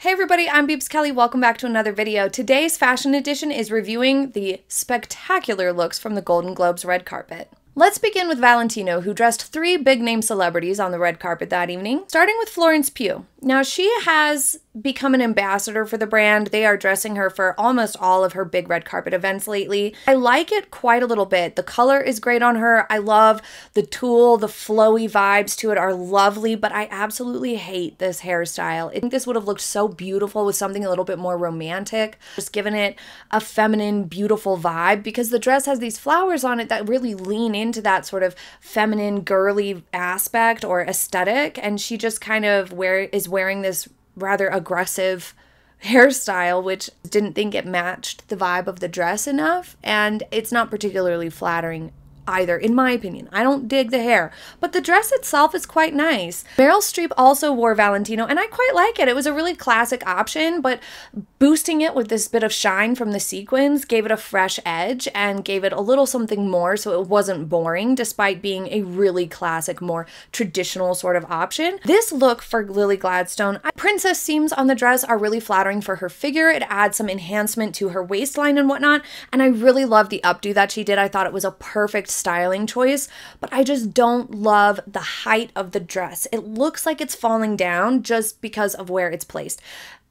Hey everybody, I'm Beebs Kelly. Welcome back to another video. Today's fashion edition is reviewing the spectacular looks from the Golden Globes red carpet. Let's begin with Valentino, who dressed three big-name celebrities on the red carpet that evening, starting with Florence Pugh. Now, she has become an ambassador for the brand. They are dressing her for almost all of her big red carpet events lately. I like it quite a little bit. The color is great on her. I love the tulle, the flowy vibes to it are lovely, but I absolutely hate this hairstyle. I think this would have looked so beautiful with something a little bit more romantic, just giving it a feminine, beautiful vibe, because the dress has these flowers on it that really lean into that sort of feminine, girly aspect or aesthetic, and she just kind of is wearing this rather aggressive hairstyle, which didn't think it matched the vibe of the dress enough, and it's not particularly flattering either, in my opinion. I don't dig the hair, but the dress itself is quite nice. Meryl Streep also wore Valentino, and I quite like it. It was a really classic option, but boosting it with this bit of shine from the sequins gave it a fresh edge and gave it a little something more so it wasn't boring, despite being a really classic, more traditional sort of option. This look for Lily Gladstone, princess seams on the dress are really flattering for her figure. It adds some enhancement to her waistline and whatnot, and I really love the updo that she did. I thought it was a perfect styling choice, but I just don't love the height of the dress. It looks like it's falling down just because of where it's placed.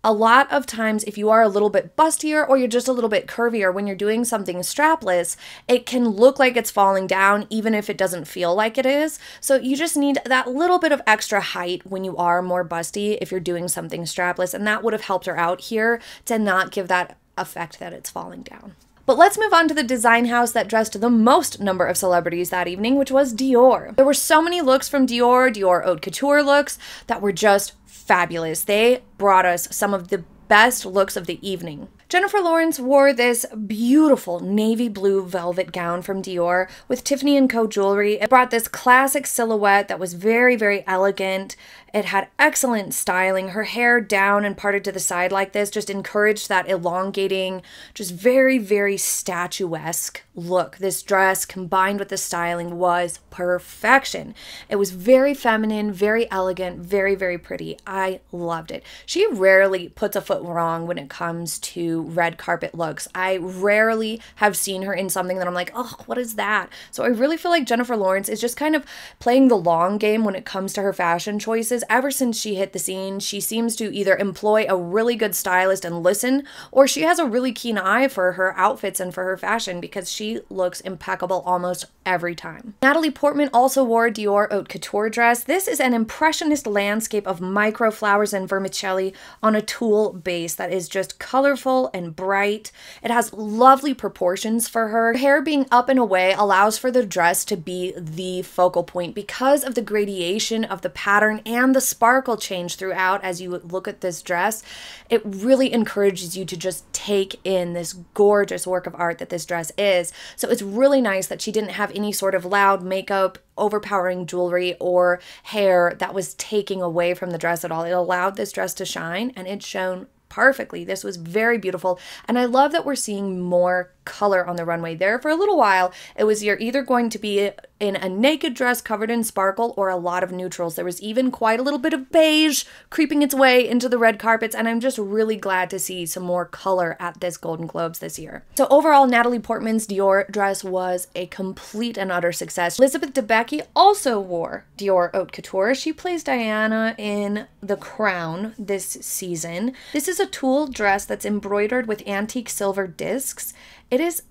A lot of times, if you are a little bit bustier or you're just a little bit curvier when you're doing something strapless, it can look like it's falling down even if it doesn't feel like it is. So you just need that little bit of extra height when you are more busty if you're doing something strapless, and that would have helped her out here to not give that effect that it's falling down. But let's move on to the design house that dressed the most number of celebrities that evening, which was Dior. There were so many looks from Dior haute couture looks that were just fabulous. They brought us some of the best looks of the evening. Jennifer Lawrence wore this beautiful navy blue velvet gown from Dior with Tiffany & Co. jewelry. It brought this classic silhouette that was very, very elegant. It had excellent styling. Her hair down and parted to the side like this just encouraged that elongating, just very, very statuesque look. This dress combined with the styling was perfection. It was very feminine, very elegant, very, very pretty. I loved it. She rarely puts a foot wrong when it comes to red carpet looks. I rarely have seen her in something that I'm like, oh, what is that? So I really feel like Jennifer Lawrence is just kind of playing the long game when it comes to her fashion choices. Ever since she hit the scene, she seems to either employ a really good stylist and listen, or she has a really keen eye for her outfits and for her fashion because she looks impeccable almost every time. Natalie Portman also wore a Dior haute couture dress. This is an impressionist landscape of micro flowers and vermicelli on a tulle base that is just colorful and bright. It has lovely proportions for her. Her hair being up and away allows for the dress to be the focal point because of the gradation of the pattern and the sparkle change throughout as you look at this dress. It really encourages you to just take in this gorgeous work of art that this dress is. So it's really nice that she didn't have any sort of loud makeup, overpowering jewelry, or hair that was taking away from the dress at all. It allowed this dress to shine, and it shone perfectly. This was very beautiful, and I love that we're seeing more color on the runway. There for a little while, it was you're either going to be in a naked dress covered in sparkle or a lot of neutrals. There was even quite a little bit of beige creeping its way into the red carpets, and I'm just really glad to see some more color at this Golden Globes this year. So overall, Natalie Portman's Dior dress was a complete and utter success. Elizabeth Debicki also wore Dior haute couture. She plays Diana in The Crown this season. This is a tulle dress that's embroidered with antique silver discs. It is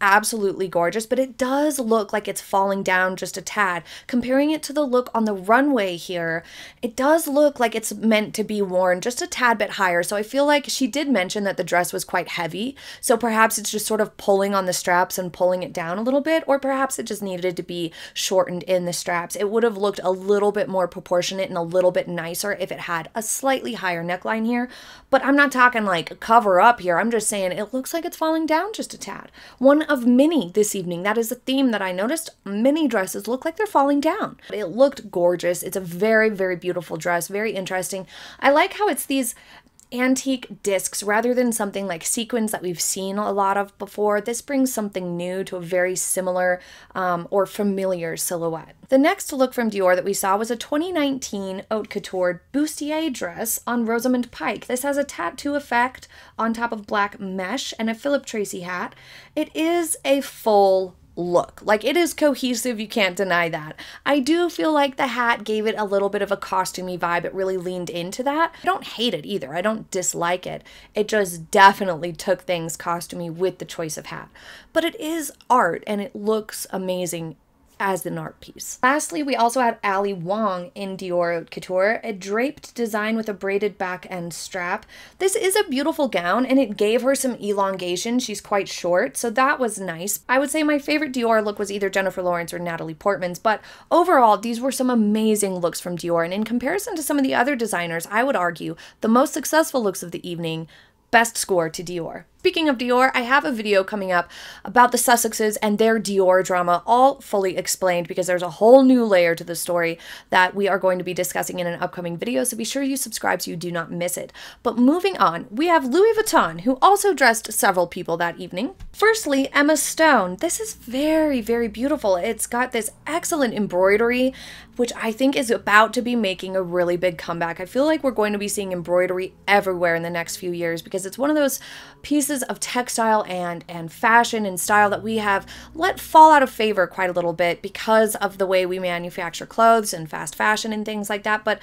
absolutely gorgeous, but it does look like it's falling down just a tad. Comparing it to the look on the runway here, it does look like it's meant to be worn just a tad bit higher. So I feel like she did mention that the dress was quite heavy, so perhaps it's just sort of pulling on the straps and pulling it down a little bit, or perhaps it just needed to be shortened in the straps. It would have looked a little bit more proportionate and a little bit nicer if it had a slightly higher neckline here, but I'm not talking like cover up here. I'm just saying it looks like it's falling down just a tad. One of many this evening. That is a theme that I noticed. Many dresses look like they're falling down. It looked gorgeous. It's a very, very beautiful dress. Very interesting. I like how it's these antique discs rather than something like sequins that we've seen a lot of before. This brings something new to a very similar or familiar silhouette. The next look from Dior that we saw was a 2019 haute couture bustier dress on Rosamund Pike. This has a tattoo effect on top of black mesh and a Philip Treacy hat. It is a full look. Like, it is cohesive, you can't deny that. I do feel like the hat gave it a little bit of a costumey vibe. It really leaned into that. I don't hate it either. I don't dislike it. It just definitely took things costumey with the choice of hat. But it is art and it looks amazing as an art piece. Lastly, we also had Ali Wong in Dior Haute Couture, a draped design with a braided back and strap. This is a beautiful gown and it gave her some elongation. She's quite short, so that was nice. I would say my favorite Dior look was either Jennifer Lawrence or Natalie Portman's, but overall, these were some amazing looks from Dior, and in comparison to some of the other designers, I would argue the most successful looks of the evening, best score to Dior. Speaking of Dior, I have a video coming up about the Sussexes and their Dior drama, all fully explained, because there's a whole new layer to the story that we are going to be discussing in an upcoming video, so be sure you subscribe so you do not miss it. But moving on, we have Louis Vuitton, who also dressed several people that evening. Firstly, Emma Stone. This is very, very beautiful. It's got this excellent embroidery, which I think is about to be making a really big comeback. I feel like we're going to be seeing embroidery everywhere in the next few years, because it's one of those pieces of textile and fashion and style that we have let fall out of favor quite a little bit because of the way we manufacture clothes and fast fashion and things like that. But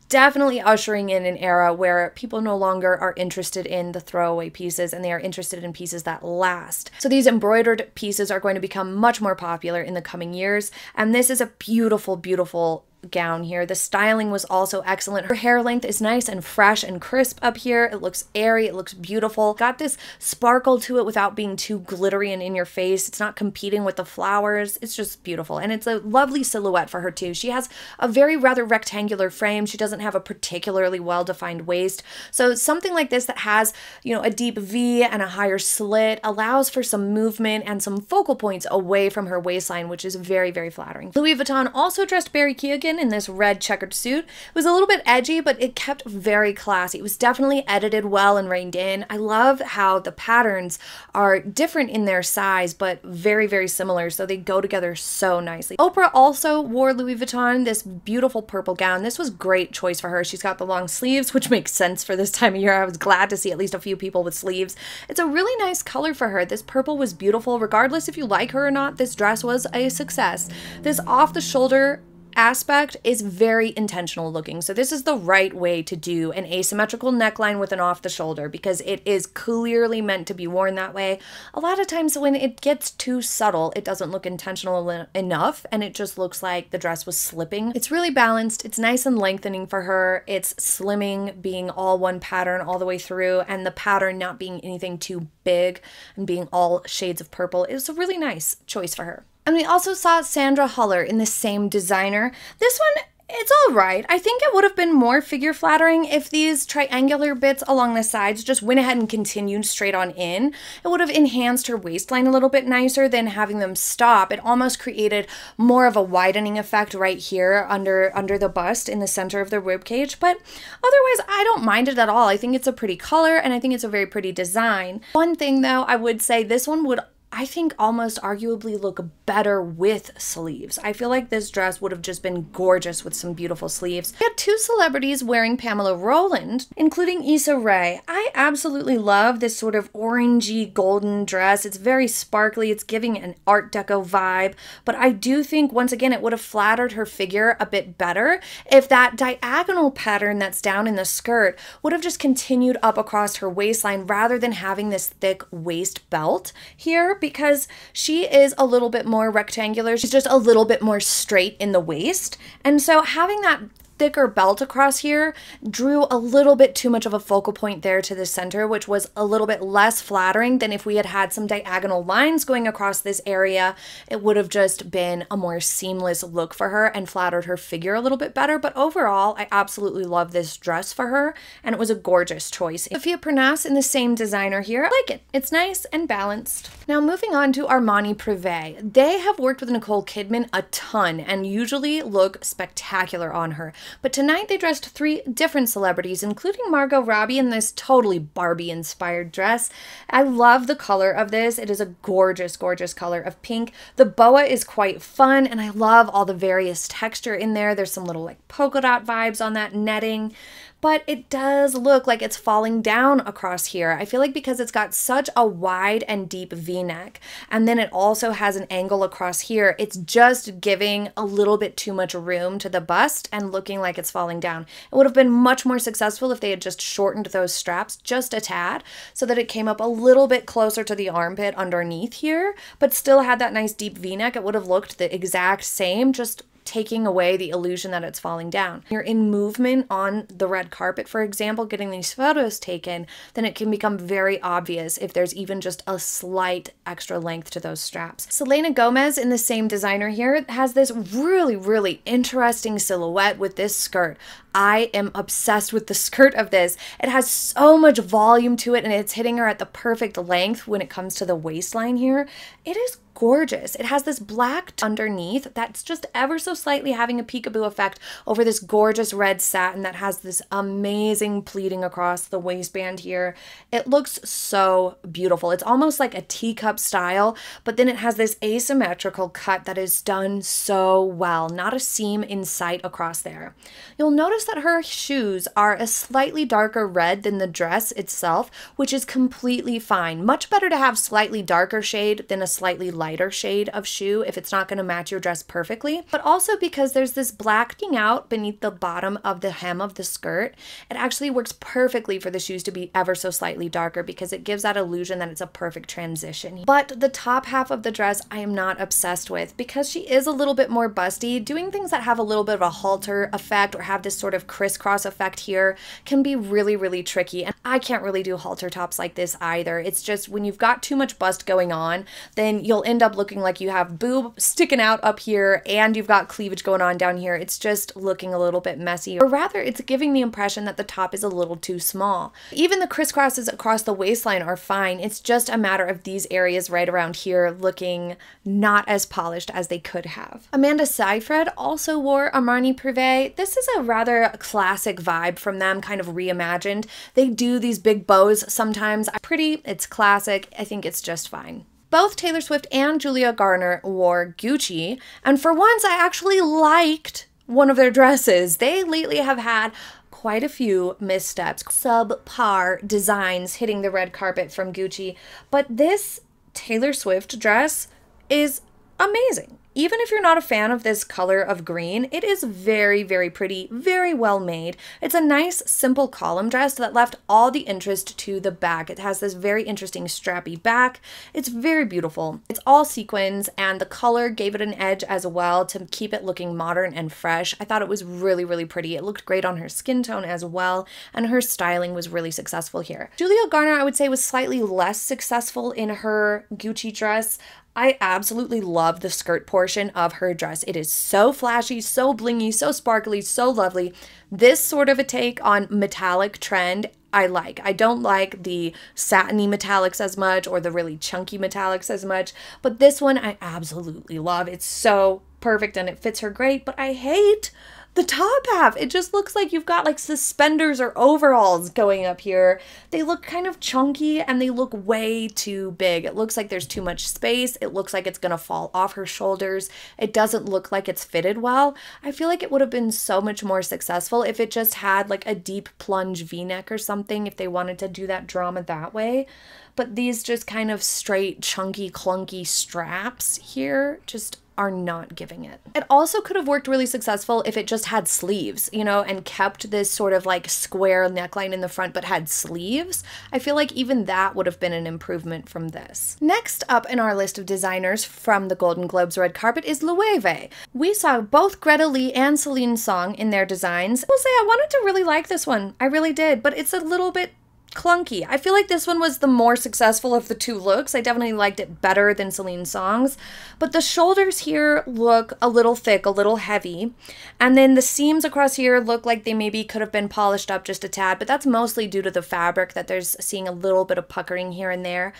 definitely ushering in an era where people no longer are interested in the throwaway pieces and they are interested in pieces that last. So these embroidered pieces are going to become much more popular in the coming years, and this is a beautiful, beautiful gown here. The styling was also excellent. Her hair length is nice and fresh and crisp up here. It looks airy. It looks beautiful. Got this sparkle to it without being too glittery and in your face. It's not competing with the flowers. It's just beautiful. And it's a lovely silhouette for her too. She has a very rather rectangular frame. She doesn't have a particularly well-defined waist. So something like this that has, you know, a deep V and a higher slit allows for some movement and some focal points away from her waistline, which is very, very flattering. Louis Vuitton also dressed Barry Keoghan in this red checkered suit. It was a little bit edgy, but it kept very classy. It was definitely edited well and reined in. I love how the patterns are different in their size, but very, very similar, so they go together so nicely. Oprah also wore Louis Vuitton, this beautiful purple gown. This was a great choice for her. She's got the long sleeves, which makes sense for this time of year. I was glad to see at least a few people with sleeves. It's a really nice color for her. This purple was beautiful. Regardless if you like her or not, this dress was a success. This off-the-shoulder aspect is very intentional looking. So this is the right way to do an asymmetrical neckline with an off the shoulder, because it is clearly meant to be worn that way. A lot of times when it gets too subtle, it doesn't look intentional enough and it just looks like the dress was slipping. It's really balanced. It's nice and lengthening for her. It's slimming, being all one pattern all the way through, and the pattern not being anything too big and being all shades of purple. It was a really nice choice for her. And we also saw Sandra Huller in the same designer. This one, it's all right. I think it would have been more figure flattering if these triangular bits along the sides just went ahead and continued straight on in. It would have enhanced her waistline a little bit nicer than having them stop. It almost created more of a widening effect right here under the bust in the center of the ribcage. But otherwise, I don't mind it at all. I think it's a pretty color and I think it's a very pretty design. One thing though, I would say this one would, I think, almost arguably look better with sleeves. I feel like this dress would have just been gorgeous with some beautiful sleeves. We had two celebrities wearing Pamella Roland, including Issa Rae. I absolutely love this sort of orangey golden dress. It's very sparkly. It's giving an Art Deco vibe, but I do think, once again, it would have flattered her figure a bit better if that diagonal pattern that's down in the skirt would have just continued up across her waistline rather than having this thick waist belt here, because she is a little bit more rectangular. She's just a little bit more straight in the waist. And so having that thicker belt across here drew a little bit too much of a focal point there to the center, which was a little bit less flattering than if we had had some diagonal lines going across this area. It would have just been a more seamless look for her and flattered her figure a little bit better. But overall, I absolutely love this dress for her, and it was a gorgeous choice. Sophia Pernas in the same designer here. I like it. It's nice and balanced. Now moving on to Armani Privee. They have worked with Nicole Kidman a ton and usually look spectacular on her. but tonight they dressed 3 different celebrities, including Margot Robbie in this totally Barbie-inspired dress. I love the color of this. It is a gorgeous, gorgeous color of pink. The boa is quite fun, and I love all the various texture in there. There's some little like polka dot vibes on that netting. But it does look like it's falling down across here. I feel like because it's got such a wide and deep V-neck, and then it also has an angle across here, it's just giving a little bit too much room to the bust and looking like it's falling down. It would have been much more successful if they had just shortened those straps just a tad so that it came up a little bit closer to the armpit underneath here, but still had that nice deep V-neck. It would have looked the exact same, just taking away the illusion that it's falling down. You're in movement on the red carpet, for example, getting these photos taken, then it can become very obvious if there's even just a slight extra length to those straps. Selena Gomez, in the same designer here, has this really, really interesting silhouette with this skirt. I am obsessed with the skirt of this. It has so much volume to it, and it's hitting her at the perfect length when it comes to the waistline here. It is gorgeous. It has this black underneath that's just ever so slightly having a peekaboo effect over this gorgeous red satin that has this amazing pleating across the waistband here. It looks so beautiful. It's almost like a teacup style, but then it has this asymmetrical cut that is done so well. Not a seam in sight across there. You'll notice that her shoes are a slightly darker red than the dress itself, which is completely fine. Much better to have slightly darker shade than a slightly lighter shade of shoe if it's not going to match your dress perfectly, but also because there's this black thing out beneath the bottom of the hem of the skirt. It actually works perfectly for the shoes to be ever so slightly darker because it gives that illusion that it's a perfect transition. But the top half of the dress I am not obsessed with because she is a little bit more busty. Doing things that have a little bit of a halter effect or have this sort of crisscross effect here can be really, really tricky, and I can't really do halter tops like this either. It's just when you've got too much bust going on, then you'll end up looking like you have boob sticking out up here and you've got cleavage going on down here. It's just looking a little bit messy, or rather it's giving the impression that the top is a little too small. Even the crisscrosses across the waistline are fine. It's just a matter of these areas right around here looking not as polished as they could have. Amanda Seyfried also wore Armani Privee. This is a rather classic vibe from them, kind of reimagined. They do these big bows sometimes. Pretty, it's classic. I think it's just fine. Both Taylor Swift and Julia Garner wore Gucci, and for once I actually liked one of their dresses. They lately have had quite a few missteps, subpar designs hitting the red carpet from Gucci, but this Taylor Swift dress is amazing. Even if you're not a fan of this color of green, it is very, very pretty, very well made. It's a nice, simple column dress that left all the interest to the back. It has this very interesting strappy back. It's very beautiful. It's all sequins, and the color gave it an edge as well to keep it looking modern and fresh. I thought it was really, really pretty. It looked great on her skin tone as well, and her styling was really successful here. Julia Garner, I would say, was slightly less successful in her Gucci dress. I absolutely love the skirt portion of her dress. It is so flashy, so blingy, so sparkly, so lovely. This sort of a take on metallic trend I like. I don't like the satiny metallics as much or the really chunky metallics as much, but this one I absolutely love. It's so perfect and it fits her great, but I hate the top half. It just looks like you've got like suspenders or overalls going up here. They look kind of chunky and they look way too big. It looks like there's too much space. It looks like it's gonna fall off her shoulders. It doesn't look like it's fitted well. I feel like it would have been so much more successful if it just had like a deep plunge V-neck or something, if they wanted to do that drama that way. But these just kind of straight, chunky, clunky straps here just are not giving it. It also could have worked really successful if it just had sleeves, you know, and kept this sort of like square neckline in the front but had sleeves. I feel like even that would have been an improvement from this. Next up in our list of designers from the Golden Globes red carpet is Loewe. We saw both Greta Lee and Celine Song in their designs. I will say I wanted to really like this one. I really did, but it's a little bit clunky. I feel like this one was the more successful of the two looks. I definitely liked it better than Celine Song's, but the shoulders here look a little thick, a little heavy, and then the seams across here look like they maybe could have been polished up just a tad, but that's mostly due to the fabric that there's seeing a little bit of puckering here and there.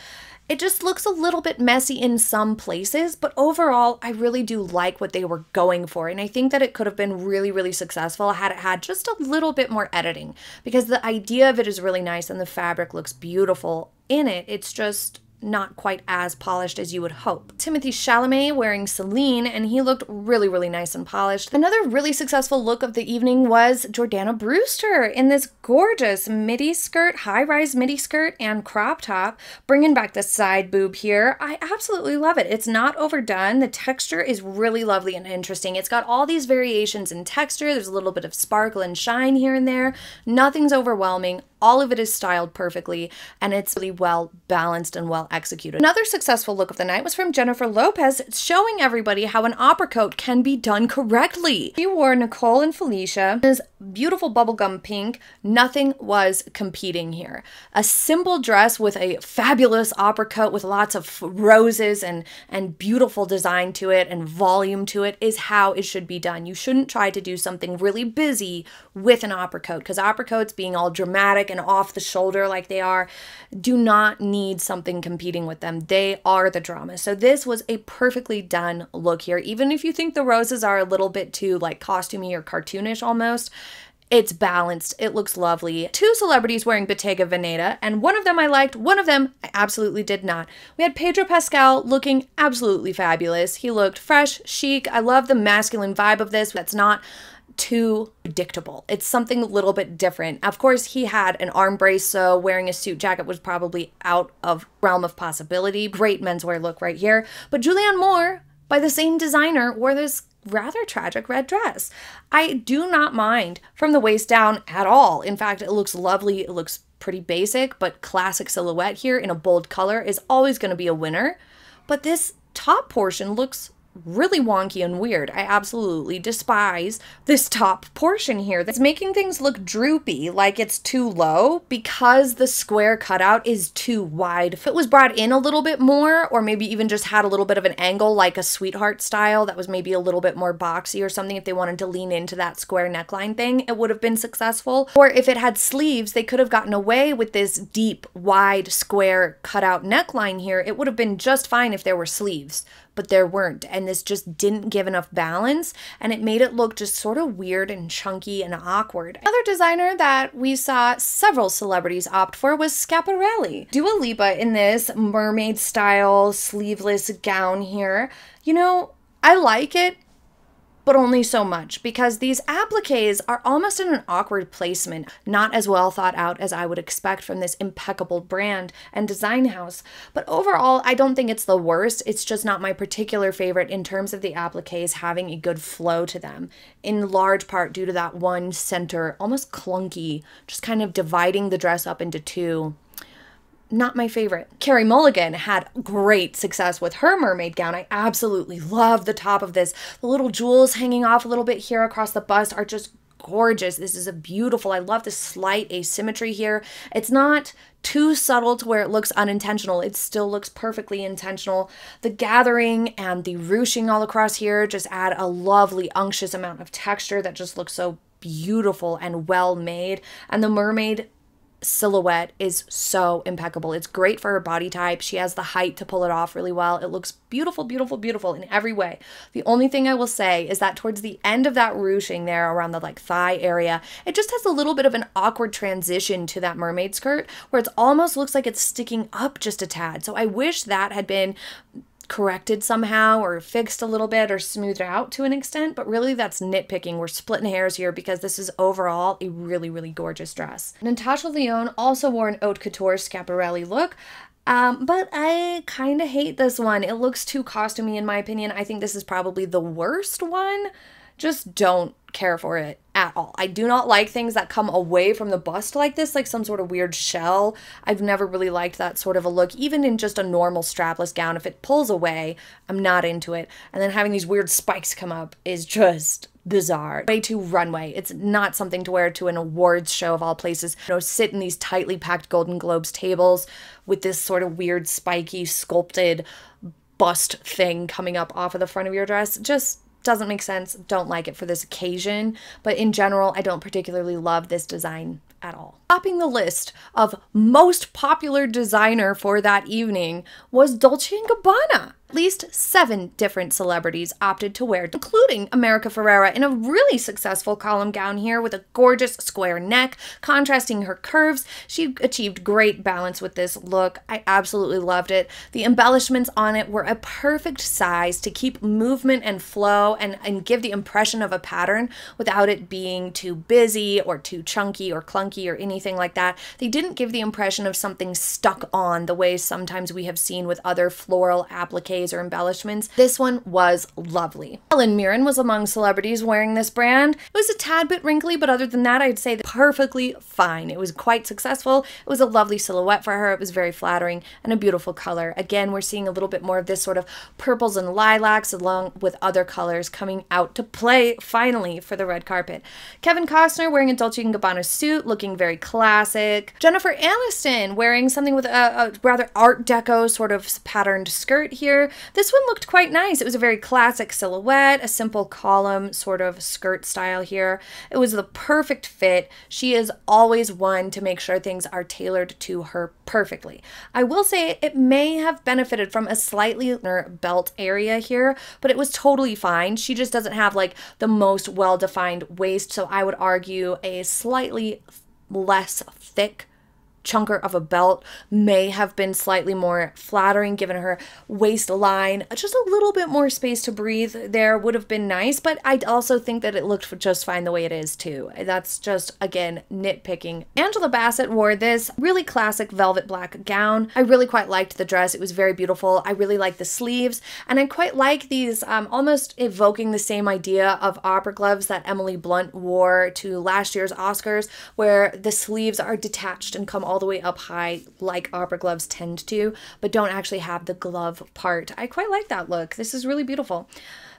It just looks a little bit messy in some places, but overall, I really do like what they were going for. And I think that it could have been really, really successful had it had just a little bit more editing, because the idea of it is really nice and the fabric looks beautiful in it. It's just not quite as polished as you would hope. Timothee Chalamet wearing Celine, and he looked really, really nice and polished. Another really successful look of the evening was Jordana Brewster in this gorgeous midi skirt, high-rise midi skirt and crop top, bringing back the side boob here. I absolutely love it. It's not overdone. The texture is really lovely and interesting. It's got all these variations in texture. There's a little bit of sparkle and shine here and there. Nothing's overwhelming. All of it is styled perfectly, and it's really well balanced and well executed. Another successful look of the night was from Jennifer Lopez, showing everybody how an opera coat can be done correctly. She wore Nicole and Felicia, this beautiful bubblegum pink. Nothing was competing here. A simple dress with a fabulous opera coat with lots of roses and beautiful design to it and volume to it is how it should be done. You shouldn't try to do something really busy with an opera coat, because opera coats, being all dramatic and off the shoulder like they are, do not need something competing with them. They are the drama. So this was a perfectly done look here. Even if you think the roses are a little bit too like costumey or cartoonish almost, it's balanced. It looks lovely. Two celebrities wearing Bottega Veneta, and one of them I liked, one of them I absolutely did not. We had Pedro Pascal looking absolutely fabulous. He looked fresh, chic. I love the masculine vibe of this. That's not too predictable. It's something a little bit different. Of course, he had an arm brace, so wearing a suit jacket was probably out of realm of possibility. Great menswear look right here. But Julianne Moore, by the same designer, wore this rather tragic red dress. I do not mind from the waist down at all. In fact, it looks lovely. It looks pretty basic, but classic silhouette here in a bold color is always going to be a winner. But this top portion looks really wonky and weird. I absolutely despise this top portion here. That's making things look droopy, like it's too low, because the square cutout is too wide. If it was brought in a little bit more, or maybe even just had a little bit of an angle like a sweetheart style that was maybe a little bit more boxy or something, if they wanted to lean into that square neckline thing, it would have been successful. Or if it had sleeves, they could have gotten away with this deep, wide, square cutout neckline here. It would have been just fine if there were sleeves, but there weren't, and this just didn't give enough balance, and it made it look just sort of weird and chunky and awkward. Another designer that we saw several celebrities opt for was Schiaparelli. Dua Lipa in this mermaid style sleeveless gown here. You know, I like it, but only so much, because these appliques are almost in an awkward placement, not as well thought out as I would expect from this impeccable brand and design house. But overall, I don't think it's the worst. It's just not my particular favorite in terms of the appliques having a good flow to them, in large part due to that one center, almost clunky, just kind of dividing the dress up into two. Not my favorite. Carey Mulligan had great success with her mermaid gown. I absolutely love the top of this. The little jewels hanging off a little bit here across the bust are just gorgeous. This is a beautiful, I love the slight asymmetry here. It's not too subtle to where it looks unintentional. It still looks perfectly intentional. The gathering and the ruching all across here just add a lovely unctuous amount of texture that just looks so beautiful and well made. And the mermaid silhouette is so impeccable. It's great for her body type. She has the height to pull it off really well. It looks beautiful, beautiful, beautiful in every way. The only thing I will say is that towards the end of that ruching there around the like thigh area, it just has a little bit of an awkward transition to that mermaid skirt where it almost looks like it's sticking up just a tad. So I wish that had been corrected somehow or fixed a little bit or smoothed out to an extent, but really that's nitpicking. We're splitting hairs here because this is overall a really, really gorgeous dress. Natasha Lyonne also wore an haute couture Schiaparelli look, but I kind of hate this one. It looks too costumey in my opinion. I think this is probably the worst one. Just don't care for it at all. I do not like things that come away from the bust like this, like some sort of weird shell. I've never really liked that sort of a look, even in just a normal strapless gown. If it pulls away, I'm not into it. And then having these weird spikes come up is just bizarre. Way too runway. It's not something to wear to an awards show of all places. You know, sit in these tightly packed Golden Globes tables with this sort of weird spiky sculpted bust thing coming up off of the front of your dress. Just doesn't make sense. Don't like it for this occasion, but in general, I don't particularly love this design at all. Topping the list of most popular designer for that evening was Dolce & Gabbana. At least 7 different celebrities opted to wear, including America Ferrera in a really successful column gown here with a gorgeous square neck, contrasting her curves. She achieved great balance with this look. I absolutely loved it. The embellishments on it were a perfect size to keep movement and flow and give the impression of a pattern without it being too busy or too chunky or clunky or anything like that. They didn't give the impression of something stuck on the way sometimes we have seen with other floral appliques or embellishments. This one was lovely. Helen Mirren was among celebrities wearing this brand. It was a tad bit wrinkly, but other than that, I'd say perfectly fine. It was quite successful. It was a lovely silhouette for her. It was very flattering and a beautiful color. Again, we're seeing a little bit more of this sort of purples and lilacs along with other colors coming out to play finally for the red carpet. Kevin Costner wearing a Dolce & Gabbana suit, looking very classic. Jennifer Aniston wearing something with a rather Art Deco sort of patterned skirt here. This one looked quite nice. It was a very classic silhouette, a simple column sort of skirt style here. It was the perfect fit. She is always one to make sure things are tailored to her perfectly. I will say it may have benefited from a slightly thinner belt area here, but it was totally fine. She just doesn't have like the most well-defined waist, so I would argue a slightly less thick chunker of a belt may have been slightly more flattering given her waistline. Just a little bit more space to breathe there would have been nice, but I also think that it looked just fine the way it is too. That's just, again, nitpicking. Angela Bassett wore this really classic velvet black gown. I really quite liked the dress. It was very beautiful. I really like the sleeves, and I quite like these almost evoking the same idea of opera gloves that Emily Blunt wore to last year's Oscars, where the sleeves are detached and come all the way up high like opera gloves tend to, but don't actually have the glove part. I quite like that look. This is really beautiful.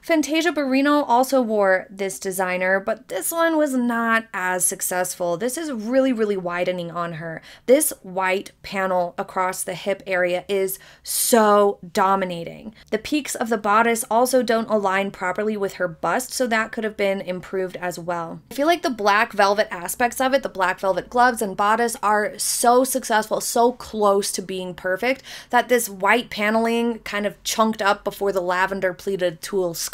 Fantasia Barrino also wore this designer, but this one was not as successful. This is really, really widening on her. This white panel across the hip area is so dominating. The peaks of the bodice also don't align properly with her bust, so that could have been improved as well. I feel like the black velvet aspects of it, the black velvet gloves and bodice, are so successful, so close to being perfect, that this white paneling kind of chunked up before the lavender pleated tulle skirt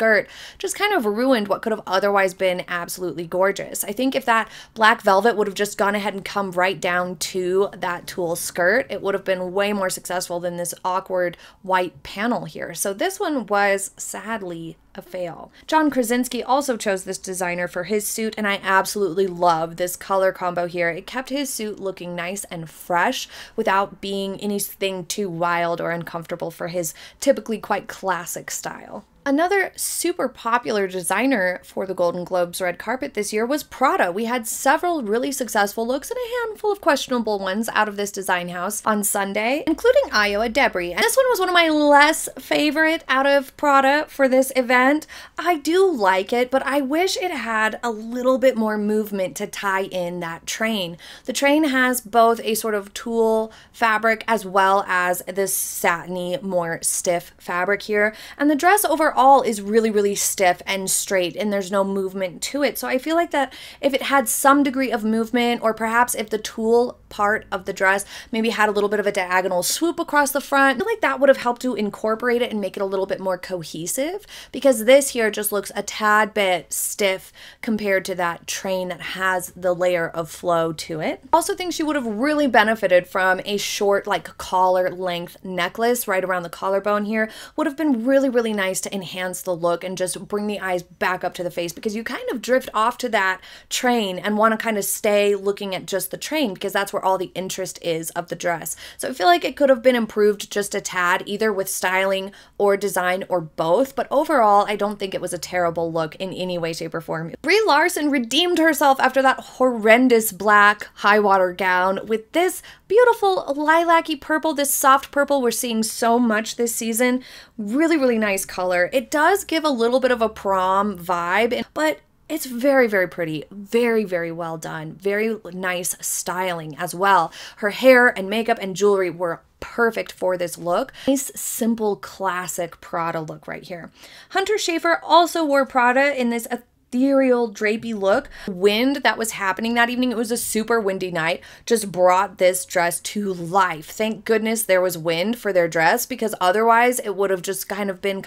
just kind of ruined what could have otherwise been absolutely gorgeous. I think if that black velvet would have just gone ahead and come right down to that tulle skirt, it would have been way more successful than this awkward white panel here. So this one was sadly a fail. John Krasinski also chose this designer for his suit, and I absolutely love this color combo here. It kept his suit looking nice and fresh without being anything too wild or uncomfortable for his typically quite classic style. Another super popular designer for the Golden Globes red carpet this year was Prada. We had several really successful looks and a handful of questionable ones out of this design house on Sunday, including Ayo Adebri. And this one was one of my less favorite out of Prada for this event. I do like it, but I wish it had a little bit more movement to tie in that train. The train has both a sort of tulle fabric as well as this satiny, more stiff fabric here, and the dress overall is really, really stiff and straight, and there's no movement to it. So I feel like that if it had some degree of movement, or perhaps if the tulle part of the dress maybe had a little bit of a diagonal swoop across the front, I feel like that would have helped to incorporate it and make it a little bit more cohesive, because this here just looks a tad bit stiff compared to that train that has the layer of flow to it. I also think she would have really benefited from a short, like collar length necklace right around the collarbone here. Would have been really, really nice to enhance the look and just bring the eyes back up to the face, because you kind of drift off to that train and want to kind of stay looking at just the train, because that's where all the interest is of the dress. So I feel like it could have been improved just a tad, either with styling or design or both, but overall I don't think it was a terrible look in any way, shape, or form. Brie Larson redeemed herself after that horrendous black high water gown with this beautiful lilac-y purple, this soft purple we're seeing so much this season. Really, really nice color. It does give a little bit of a prom vibe, but it's very, very pretty, very, very well done, very nice styling as well. Her hair and makeup and jewelry were perfect for this look. Nice, simple, classic Prada look right here. Hunter Schafer also wore Prada in this ethereal, drapey look. Wind that was happening that evening, it was a super windy night, just brought this dress to life. Thank goodness there was wind for their dress, because otherwise it would have just been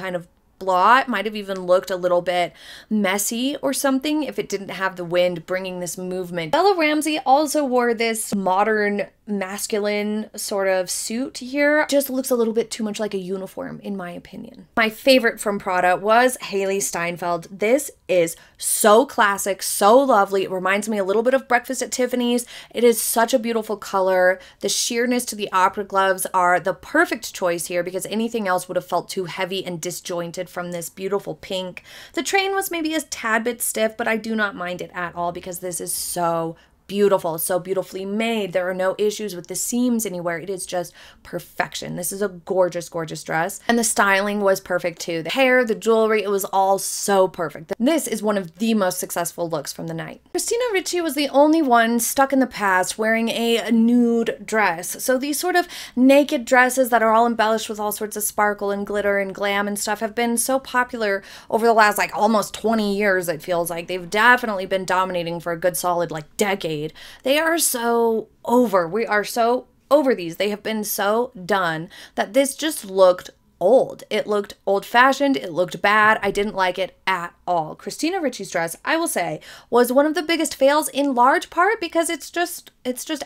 blah. It might have even looked a little bit messy or something if it didn't have the wind bringing this movement. Bella Ramsey also wore this modern masculine sort of suit here. Just looks a little bit too much like a uniform in my opinion. My favorite from Prada was Hailee Steinfeld. This is so classic, so lovely. It reminds me a little bit of Breakfast at Tiffany's. It is such a beautiful color. The sheerness to the opera gloves are the perfect choice here, because anything else would have felt too heavy and disjointed from this beautiful pink. The train was maybe a tad bit stiff, but I do not mind it at all because this is so beautiful, so beautifully made. There are no issues with the seams anywhere. It is just perfection. This is a gorgeous, gorgeous dress. And the styling was perfect too. The hair, the jewelry, it was all so perfect. This is one of the most successful looks from the night. Christina Ricci was the only one stuck in the past wearing a nude dress. So these sort of naked dresses that are all embellished with all sorts of sparkle and glitter and glam and stuff have been so popular over the last almost 20 years, it feels like. They've definitely been dominating for a good solid decade. They are so over. We are so over these. They have been so done that this just looked old. It looked old-fashioned. It looked bad. I didn't like it at all. Christina Ricci's dress, I will say, was one of the biggest fails in large part because it's just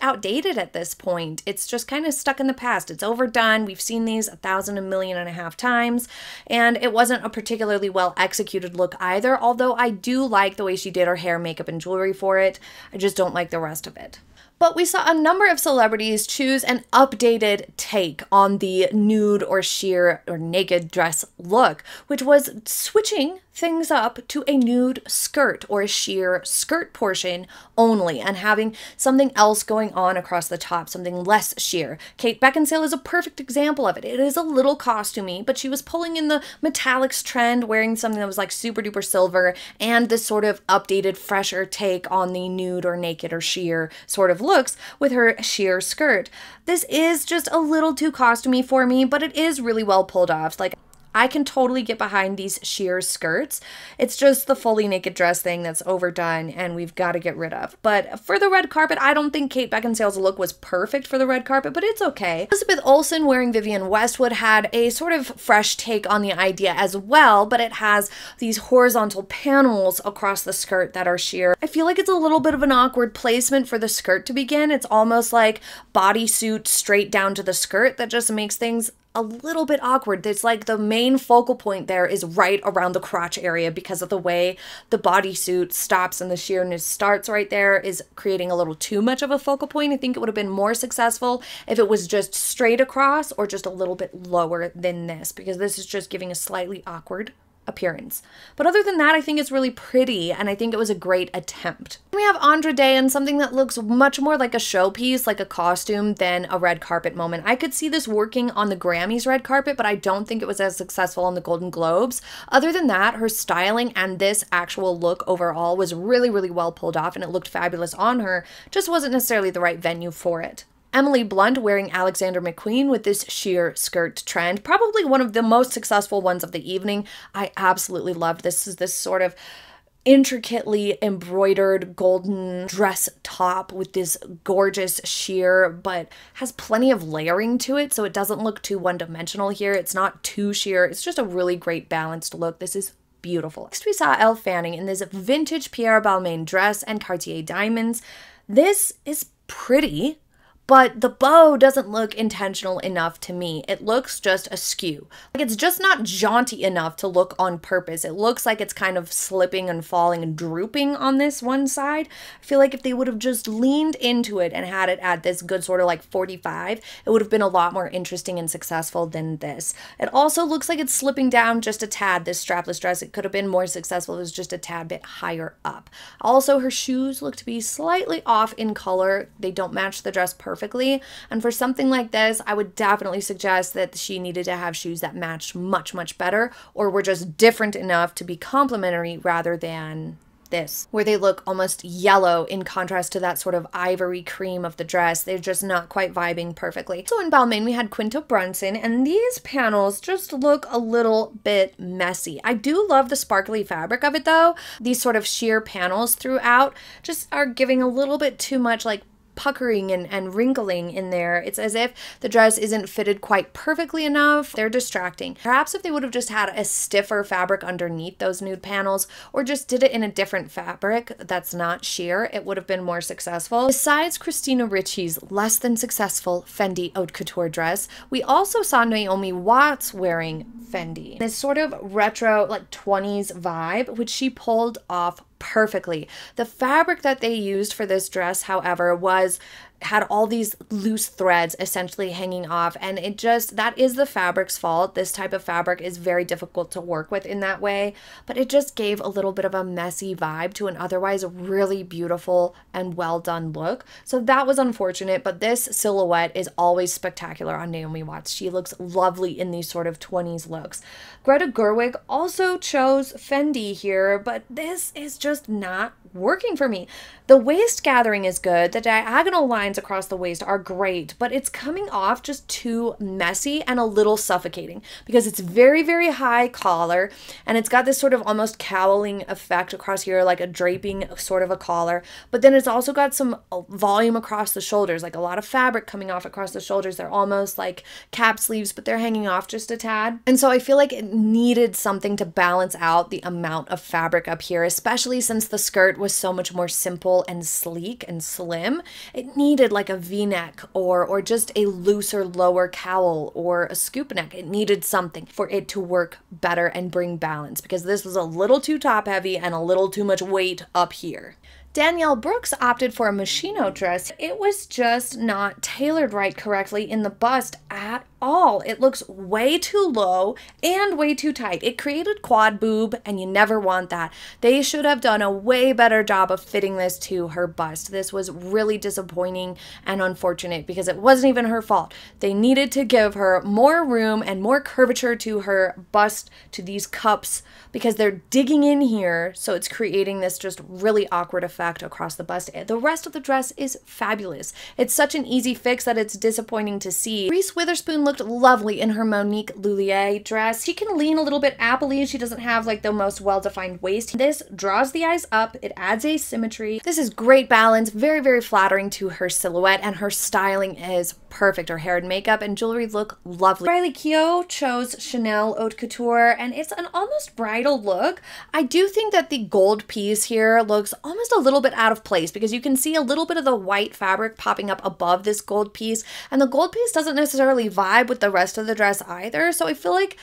outdated at this point. It's just kind of stuck in the past. It's overdone. We've seen these 1,000, 1.5 million times, and it wasn't a particularly well executed look either, although I do like the way she did her hair, makeup, and jewelry for it. I just don't like the rest of it. But we saw a number of celebrities choose an updated take on the nude or sheer or naked dress look, which was switching things up to a nude skirt or a sheer skirt portion only and having something else going on across the top, something less sheer. Kate Beckinsale is a perfect example of it. It is a little costumey, but she was pulling in the metallics trend, wearing something that was super duper silver and this sort of updated, fresher take on the nude or naked or sheer sort of looks with her sheer skirt. This is just a little too costumey for me, but it is really well pulled off. I can totally get behind these sheer skirts. It's just the fully naked dress thing that's overdone and we've got to get rid of. But for the red carpet, I don't think Kate Beckinsale's look was perfect for the red carpet, but it's okay. Elizabeth Olsen wearing Vivienne Westwood had a sort of fresh take on the idea as well, but it has these horizontal panels across the skirt that are sheer. I feel like it's a little bit of an awkward placement for the skirt to begin. It's almost like bodysuit straight down to the skirt that just makes things a little bit awkward. It's like the main focal point there is right around the crotch area because of the way the bodysuit stops and the sheerness starts right there is creating a little too much of a focal point. I think it would have been more successful if it was just straight across or just a little bit lower than this, because this is just giving a slightly awkward appearance. But other than that, I think it's really pretty and I think it was a great attempt. We have Andra Day and something that looks much more like a showpiece, like a costume, than a red carpet moment. I could see this working on the Grammys red carpet, but I don't think it was as successful on the Golden Globes. Other than that, her styling and this actual look overall was really, really well pulled off and it looked fabulous on her, just wasn't necessarily the right venue for it. Emily Blunt wearing Alexander McQueen with this sheer skirt trend, probably one of the most successful ones of the evening. I absolutely loved this. Is this sort of intricately embroidered golden dress top with this gorgeous sheer, but has plenty of layering to it, so it doesn't look too one-dimensional here. It's not too sheer. It's just a really great balanced look. This is beautiful. Next we saw Elle Fanning in this vintage Pierre Balmain dress and Cartier diamonds. This is pretty, but the bow doesn't look intentional enough to me. It looks just askew. It's just not jaunty enough to look on purpose. It looks like it's kind of slipping and falling and drooping on this one side. I feel like if they would have just leaned into it and had it at this good sort of 45, it would have been a lot more interesting and successful than this. It also looks like it's slipping down just a tad, this strapless dress. It could have been more successful if it was just a tad bit higher up. Also, her shoes look to be slightly off in color. They don't match the dress perfectly. And for something like this, I would definitely suggest that she needed to have shoes that matched much, much better or were just different enough to be complementary rather than this, where they look almost yellow in contrast to that sort of ivory cream of the dress. They're just not quite vibing perfectly. So in Balmain, we had Quinto Brunson, and these panels just look a little bit messy. I do love the sparkly fabric of it though. These sort of sheer panels throughout just are giving a little bit too much like puckering and wrinkling in there. It's as if the dress isn't fitted quite perfectly enough. They're distracting. Perhaps if they would have just had a stiffer fabric underneath those nude panels, or just did it in a different fabric that's not sheer, it would have been more successful. Besides Christina Ricci's less than successful Fendi haute couture dress, we also saw Naomi Watts wearing Fendi. This sort of retro like 20s vibe, which she pulled off perfectly. The fabric that they used for this dress, however, had all these loose threads essentially hanging off, and it just, that is the fabric's fault. This type of fabric is very difficult to work with in that way, but it just gave a little bit of a messy vibe to an otherwise really beautiful and well done look. So that was unfortunate, but this silhouette is always spectacular on Naomi Watts. She looks lovely in these sort of 20s looks. Greta Gerwig also chose Fendi here, but this is just not working for me. The waist gathering is good. The diagonal lines across the waist are great, but it's coming off just too messy and a little suffocating because it's very, very high collar, and it's got this sort of almost cowling effect across here, like a draping sort of a collar, but then it's also got some volume across the shoulders, like a lot of fabric coming off across the shoulders. They're almost like cap sleeves, but they're hanging off just a tad. And so I feel like it needed something to balance out the amount of fabric up here, especially since the skirt was so much more simple and sleek and slim. It needed like a V-neck or just a looser lower cowl or a scoop neck. It needed something for it to work better and bring balance, because this was a little too top heavy and a little too much weight up here. Danielle Brooks opted for a Moschino dress. It was just not tailored right correctly in the bust at all. It looks way too low and way too tight. It created quad boob, and you never want that. They should have done a way better job of fitting this to her bust. This was really disappointing and unfortunate because it wasn't even her fault. They needed to give her more room and more curvature to her bust, to these cups, because they're digging in here, so it's creating this just really awkward effect across the bust. The rest of the dress is fabulous. It's such an easy fix that it's disappointing to see. Reese Witherspoon looked lovely in her Monique Lhuillier dress. She can lean a little bit appley. She doesn't have like the most well-defined waist. This draws the eyes up. It adds asymmetry. This is great balance, very, very flattering to her silhouette, and her styling is perfect. Her hair and makeup and jewelry look lovely. Riley Keough chose Chanel Haute Couture, and it's an almost bridal look. I do think that the gold piece here looks almost a little bit out of place because you can see a little bit of the white fabric popping up above this gold piece, and the gold piece doesn't necessarily vibe with the rest of the dress either. So I feel like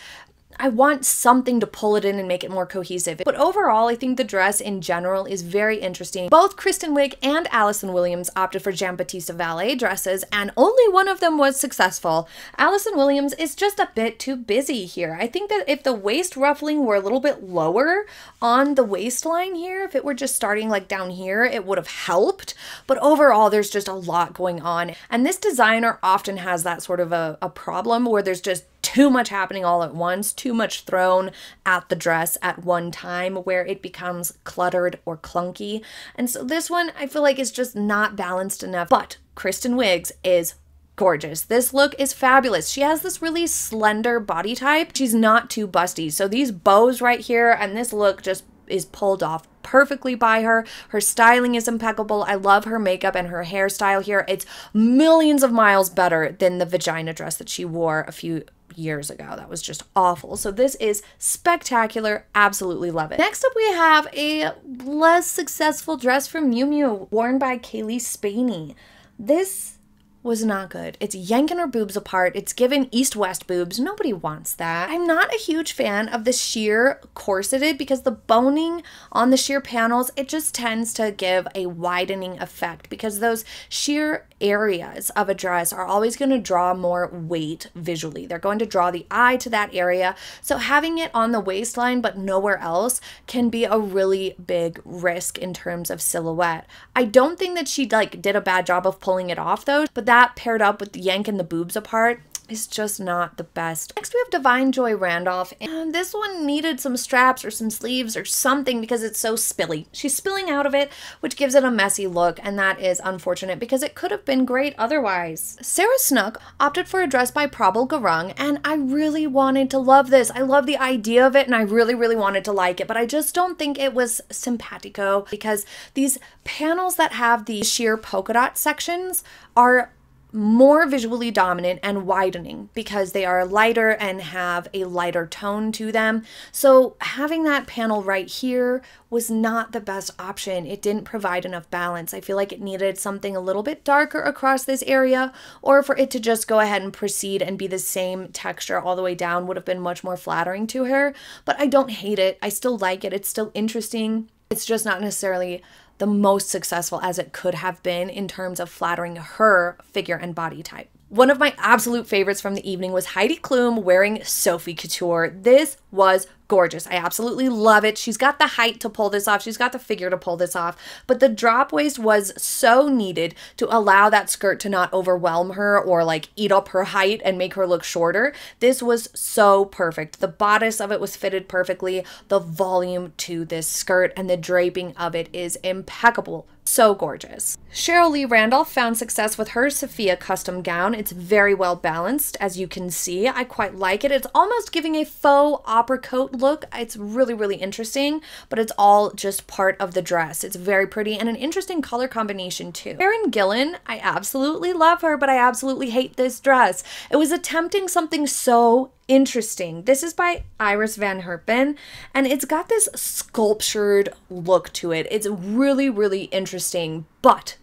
I want something to pull it in and make it more cohesive. But overall, I think the dress in general is very interesting. Both Kristen Wiig and Allison Williams opted for Giambattista Valli dresses, and only one of them was successful. Allison Williams is just a bit too busy here. I think that if the waist ruffling were a little bit lower on the waistline here, if it were just starting like down here, it would have helped. But overall, there's just a lot going on. And this designer often has that sort of a problem where there's just too much happening all at once, too much thrown at the dress at one time where it becomes cluttered or clunky. And so this one I feel like is just not balanced enough. But Kristen Wiig's is gorgeous. This look is fabulous. She has this really slender body type. She's not too busty. So these bows right here and this look just is pulled off perfectly by her. Her styling is impeccable. I love her makeup and her hairstyle here. It's millions of miles better than the vagina dress that she wore a few years ago. That was just awful. So this is spectacular. Absolutely love it. Next up, we have a less successful dress from Miu Miu worn by Kaylee Spaney. This was not good. It's yanking her boobs apart. It's given east-west boobs. Nobody wants that. I'm not a huge fan of the sheer corseted because the boning on the sheer panels, it just tends to give a widening effect because those sheer areas of a dress are always going to draw more weight visually. They're going to draw the eye to that area. So having it on the waistline but nowhere else can be a really big risk in terms of silhouette. I don't think that she did a bad job of pulling it off though, but that paired up with yanking the boobs apart, is just not the best. Next we have Divine Joy Randolph, and this one needed some straps or some sleeves or something because it's so spilly. She's spilling out of it, which gives it a messy look, and that is unfortunate because it could have been great otherwise. Sarah Snook opted for a dress by Prabal Gurung, and I really wanted to love this. I love the idea of it, and I really wanted to like it, but I just don't think it was simpatico because these panels that have the sheer polka dot sections are more visually dominant and widening because they are lighter and have a lighter tone to them. So having that panel right here was not the best option. It didn't provide enough balance. I feel like it needed something a little bit darker across this area, or for it to just go ahead and proceed and be the same texture all the way down would have been much more flattering to her. But I don't hate it. I still like it. It's still interesting. It's just not necessarily the most successful as it could have been in terms of flattering her figure and body type. One of my absolute favorites from the evening was Heidi Klum wearing Sophie Couture. This was gorgeous. I absolutely love it. She's got the height to pull this off. She's got the figure to pull this off. But the drop waist was so needed to allow that skirt to not overwhelm her or like eat up her height and make her look shorter. This was so perfect. The bodice of it was fitted perfectly. The volume to this skirt and the draping of it is impeccable. So gorgeous. Cheryl Lee Randolph found success with her Sophia custom gown. It's very well balanced, as you can see. I quite like it. It's almost giving a faux opera coat look. It's really interesting, but it's all just part of the dress. It's very pretty and an interesting color combination too. Erin Gillen, I absolutely love her, but I absolutely hate this dress. It was attempting something so interesting. This is by Iris Van Herpen, and it's got this sculptured look to it. It's really interesting, but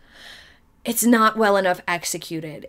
it's not well enough executed.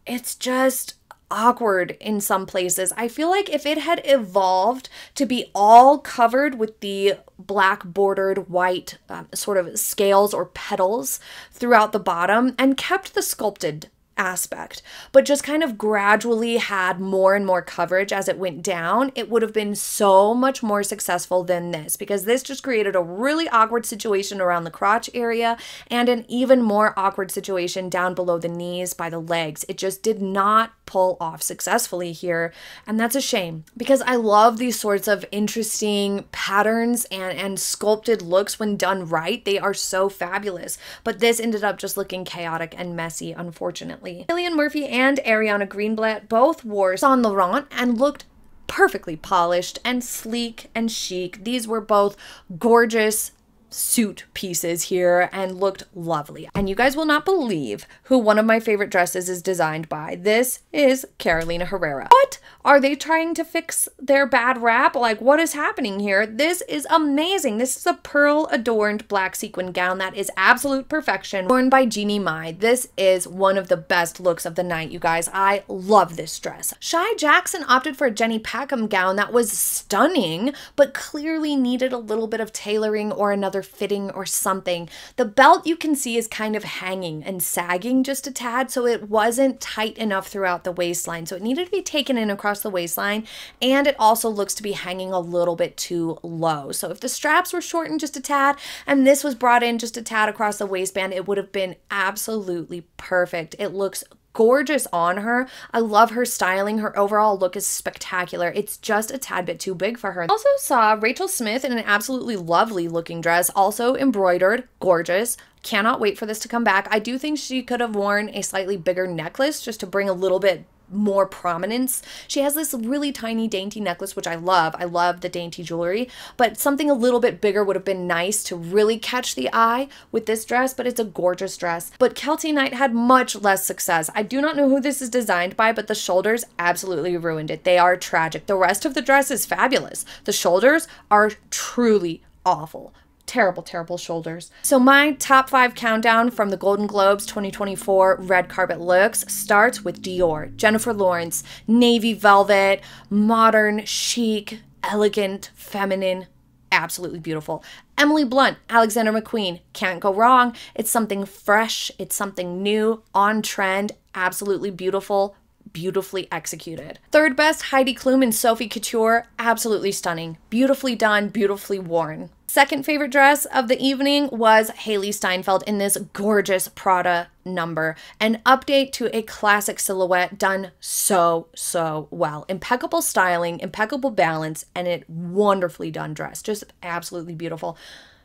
It's just awkward in some places. I feel like if it had evolved to be all covered with the black bordered white sort of scales or petals throughout the bottom and kept the sculpted aspect, but just kind of gradually had more and more coverage as it went down, it would have been so much more successful than this, because this just created a really awkward situation around the crotch area and an even more awkward situation down below the knees by the legs. It just did not pull off successfully here, and that's a shame because I love these sorts of interesting patterns and sculpted looks when done right. They are so fabulous, but this ended up just looking chaotic and messy, unfortunately. Cillian Murphy and Ariana Greenblatt both wore Saint Laurent and looked perfectly polished and sleek and chic. These were both gorgeous suit pieces here and looked lovely. And you guys will not believe who one of my favorite dresses is designed by. This is Carolina Herrera. What? Are they trying to fix their bad rap? Like, what is happening here? This is amazing. This is a pearl adorned black sequin gown that is absolute perfection, worn by Jeannie Mai. This is one of the best looks of the night, you guys. I love this dress. Shy Jackson opted for a Jenny Packham gown that was stunning, but clearly needed a little bit of tailoring or another fitting or something. The belt you can see is kind of hanging and sagging just a tad, so it wasn't tight enough throughout the waistline, so it needed to be taken in across the waistline, and it also looks to be hanging a little bit too low. So if the straps were shortened just a tad and this was brought in just a tad across the waistband, it would have been absolutely perfect. It looks gorgeous on her. I love her styling. Her overall look is spectacular. It's just a tad bit too big for her. Also saw Rachel Smith in an absolutely lovely looking dress, also embroidered, gorgeous. Cannot wait for this to come back. I do think she could have worn a slightly bigger necklace just to bring a little bit more prominence. She has this really tiny dainty necklace, which I love. I love the dainty jewelry, but something a little bit bigger would have been nice to really catch the eye with this dress, but it's a gorgeous dress. But Keltie Knight had much less success. I do not know who this is designed by, but the shoulders absolutely ruined it. They are tragic. The rest of the dress is fabulous. The shoulders are truly awful. Terrible shoulders. So my top 5 countdown from the Golden Globes 2024 red carpet looks starts with Dior. Jennifer Lawrence, navy velvet, modern, chic, elegant, feminine, absolutely beautiful. Emily Blunt, Alexander McQueen, can't go wrong. It's something fresh, it's something new, on trend, absolutely beautiful, beautifully executed. Third best, Heidi Klum and Sophie Couture, absolutely stunning. Beautifully done, beautifully worn. Second favorite dress of the evening was Hailee Steinfeld in this gorgeous Prada number. An update to a classic silhouette done so well. Impeccable styling, impeccable balance, and a wonderfully done dress. Just absolutely beautiful.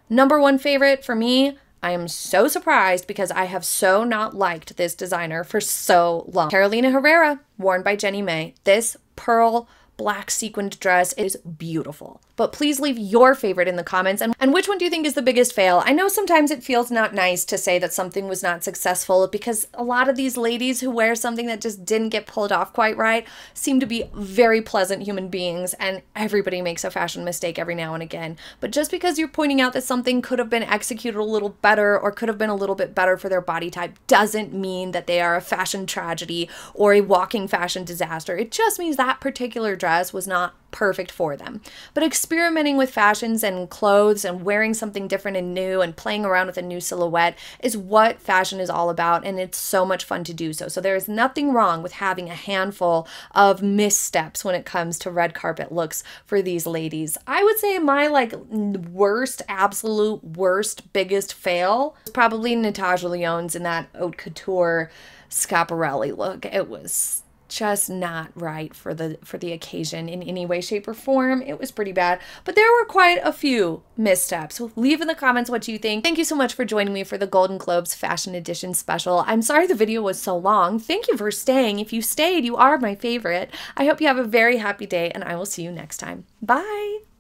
Number one favorite for me, I am so surprised because I have so not liked this designer for so long. Carolina Herrera, worn by Jenny May. This pearl black sequined dress is beautiful. But please leave your favorite in the comments, and which one do you think is the biggest fail? I know sometimes it feels not nice to say that something was not successful because a lot of these ladies who wear something that just didn't get pulled off quite right seem to be very pleasant human beings, and everybody makes a fashion mistake every now and again. But just because you're pointing out that something could have been executed a little better or could have been a little bit better for their body type doesn't mean that they are a fashion tragedy or a walking fashion disaster. It just means that particular dress was not perfect for them. But experimenting with fashions and clothes and wearing something different and new and playing around with a new silhouette is what fashion is all about, and it's so much fun to do so. So there is nothing wrong with having a handful of missteps when it comes to red carpet looks for these ladies. I would say my worst, absolute worst, biggest fail was probably Natasha Lyonne's in that haute couture Schiaparelli look. It was just not right for the occasion in any way, shape, or form. It was pretty bad, but there were quite a few missteps. So leave in the comments what you think. Thank you so much for joining me for the Golden Globes Fashion Edition special. I'm sorry the video was so long. Thank you for staying. If you stayed, you are my favorite. I hope you have a very happy day, and I will see you next time. Bye!